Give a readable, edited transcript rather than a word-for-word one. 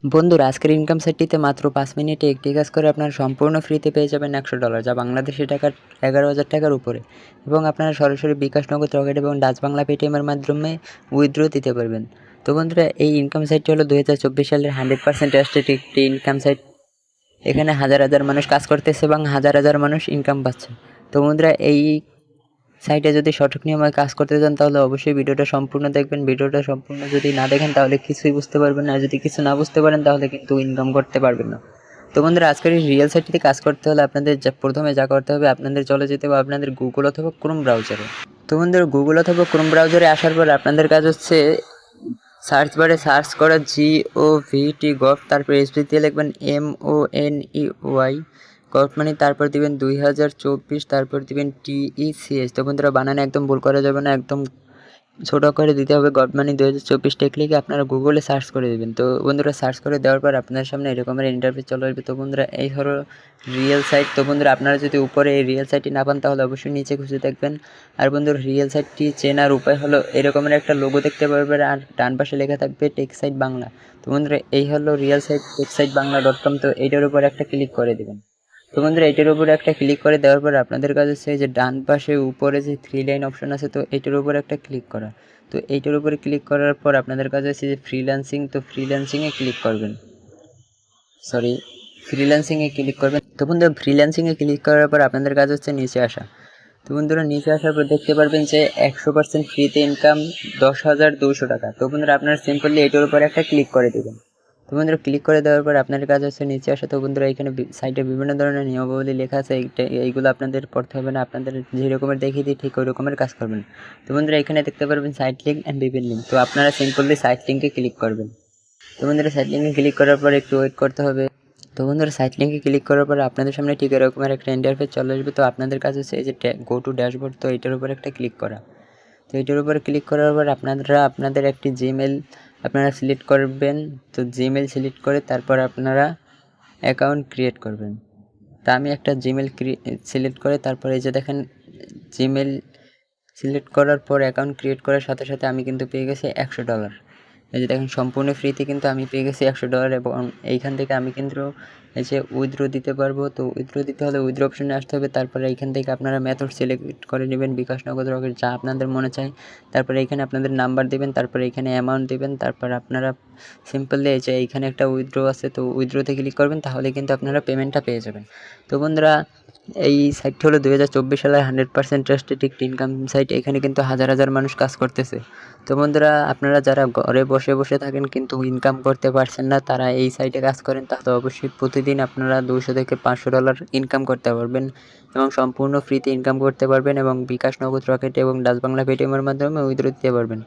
বন্ধুরা, আজকের ইনকাম সাইটটিতে মাত্র ৫ মিনিটে একটি কাজ করে আপনারা সম্পূর্ণ ফ্রিতে পেয়ে যাবেন $১০০, যা বাংলাদেশি টাকার ১১,০০০ টাকার উপরে, এবং আপনারা সরাসরি বিকাশ, নগদ, রকেট এবং ডাচ বাংলা পেটিএমের মাধ্যমে উইথড্র দিতে পারবেন। তো বন্ধুরা, এই ইনকাম সাইটটি হলো ২০২৪ সালের 100% ট্রাস্টেড একটি ইনকাম সাইট। এখানে হাজার হাজার মানুষ কাজ করতেছে এবং হাজার হাজার মানুষ ইনকাম পাচ্ছে। তো বন্ধুরা, এই সাইটে যদি সঠিক নিয়মে কাজ করতে চান তাহলে অবশ্যই ভিডিওটা সম্পূর্ণ দেখবেন। ভিডিওটা সম্পূর্ণ যদি না দেখেন তাহলে কিছুই বুঝতে পারবেন না, আর যদি কিছু না বুঝতে পারেন তাহলে কিন্তু ইনকাম করতে পারবেন না। তো বন্ধুরা, আজকের এই রিয়েল সাইটটিতে কাজ করতে হলে আপনাদের প্রথমে যা করতে হবে, আপনাদের চলে যেতে হবে আপনাদের গুগল অথবা ক্রোম ব্রাউজারে। তো বন্ধুরা, গুগল অথবা ক্রোম ব্রাউজারে আসার পর আপনাদের কাজ হচ্ছে সার্চ বারে সার্চ করা GOVT গভ, তারপর এসবি দিয়ে লিখবেন MONEY গভ মানে, তারপর দিবেন 2024, তারপর দিবেন TECH। তো বন্ধুরা, বানানে একদম ভুল করা যাবে না, একদম ছোট করে দিতে হবে। গভ মানে 2024 লিখে আপনারা গুগলে সার্চ করে দেবেন। তো বন্ধুরা, সার্চ করে দেওয়ার পর আপনার সামনে এরকমের ইন্টারফেস চলে আসবে। তো বন্ধুরা, এই হলো রিয়েল সাইট। তো বন্ধুরা, আপনারা যদি উপরে এই রিয়েল সাইটটি না পান তাহলে অবশ্যই নিচে খুঁজে দেখবেন। আর বন্ধুরা, রিয়েল সাইটটি চেনার উপায় হলো এরকমের একটা লোগো দেখতে পারবেন, আর ডান পাশে লেখা থাকবে টেকসাইট বাংলা। তো বন্ধুরা, এই হলো রিয়েল সাইট টেকসাইটবাংলা.com। তো এইটার উপর একটা ক্লিক করে দেবেন। তো বন্ধুরা, এটার উপরে একটা ক্লিক করে দেওয়ার পর আপনাদের কাজ হচ্ছে যে ডান পাশে উপরে যে 3 লাইন অপশন আছে, তো এটার উপরে একটা ক্লিক করা। তো এইটার উপরে ক্লিক করার পর আপনাদের কাজ হচ্ছে যে ফ্রিল্যান্সিং, তো ফ্রিল্যান্সিংয়ে ক্লিক করবেন। ফ্রিল্যান্সিংয়ে ক্লিক করবেন। তো বন্ধুরা, ফ্রিল্যান্সিংয়ে ক্লিক করার পর আপনাদের কাজ হচ্ছে নিচে আসা। তো বন্ধুরা, নিচে আসার পর দেখতে পারবেন যে 100% ফ্রিতে ইনকাম 10,200 টাকা। তো বন্ধুরা, আপনারা সিম্পলি এটার উপর একটা ক্লিক করে দেবেন। তো বন্ধুরা, ক্লিক করে দেওয়ার পর আপনাদের কাজ হচ্ছে নিচে আসা। তো বন্ধুরা, এখানে সাইটে বিভিন্ন ধরনের নিয়মাবলী লেখা আছে, এইগুলো আপনাদের পড়তে হবে না, আপনাদের যে রকমের দেখিয়ে দিই ঠিক ওই রকমের কাজ করবেন। তো বন্ধুরা, এখানে দেখতে পারবেন সাইট লিঙ্ক অ্যান্ড বিভিন্ন লিঙ্ক। তো আপনারা সিম্পলি সাইট লিঙ্কে ক্লিক করবেন। তো বন্ধুরা, সাইট লিঙ্কে ক্লিক করার পর একটু ওয়েট করতে হবে। তো বন্ধুরা, সাইট লিঙ্কে ক্লিক করার পর আপনাদের সামনে ঠিক এরকমের একটা ইন্টারফেস চলে আসবে। তো আপনাদের কাছে হচ্ছে এই যে গো টু ড্যাশবোর্ড, তো এটার উপর একটা ক্লিক করা। তো এটার উপরে ক্লিক করার পর আপনারা আপনাদের একটি জিমেল আপনারা সিলেক্ট করবেন। তো জিমেল সিলেক্ট করে তারপর আপনারা অ্যাকাউন্ট ক্রিয়েট করবেন। তা আমি একটা জিমেল সিলেক্ট করে তারপর এই যে দেখেন জিমেল সিলেক্ট করার পর অ্যাকাউন্ট ক্রিয়েট করার সাথে সাথে আমি কিন্তু পেয়ে গেছি $100। এই যে দেখেন, সম্পূর্ণ ফ্রিতে কিন্তু আমি পেয়ে গেছি $100, এবং এইখান থেকে আমি কিন্তু এই যে উইথড্র দিতে পারবো। তো উইথড্র দিতে হলে উইথড্র অপশনে আসতে হবে, তারপরে এইখান থেকে আপনারা মেথড সিলেক্ট করে নেবেন, বিকাশ, নগদ, রকেট, যা আপনাদের মনে চায়। তারপরে এইখানে আপনাদের নাম্বার দেবেন, তারপরে এখানে অ্যামাউন্ট দেবেন, তারপর আপনারা সিম্পলি এই যে এইখানে একটা উইথড্র আছে, তো উইথড্রতে ক্লিক করবেন, তাহলে কিন্তু আপনারা পেমেন্টটা পেয়ে যাবেন। তো বন্ধুরা, এই সাইটটি হলো 2024 সালের 100% ট্রাস্টেড একটি ইনকাম সাইট। এখানে কিন্তু হাজার হাজার মানুষ কাজ করতেছে। তো বন্ধুরা, আপনারা যারা ঘরে বসে বসে থাকেন কিন্তু ইনকাম করতে পারছেন না, তারা এই সাইটে কাজ করেন, তাহলে অবশ্যই প্রতিদিন আপনারা $200 থেকে $500 ইনকাম করতে পারবেন, এবং সম্পূর্ণ ফ্রিতে ইনকাম করতে পারবেন, এবং বিকাশ, নগদ, রকেট এবং ডাচ বাংলা পেটিএমের মাধ্যমে উইথড্র দিতে পারবেন।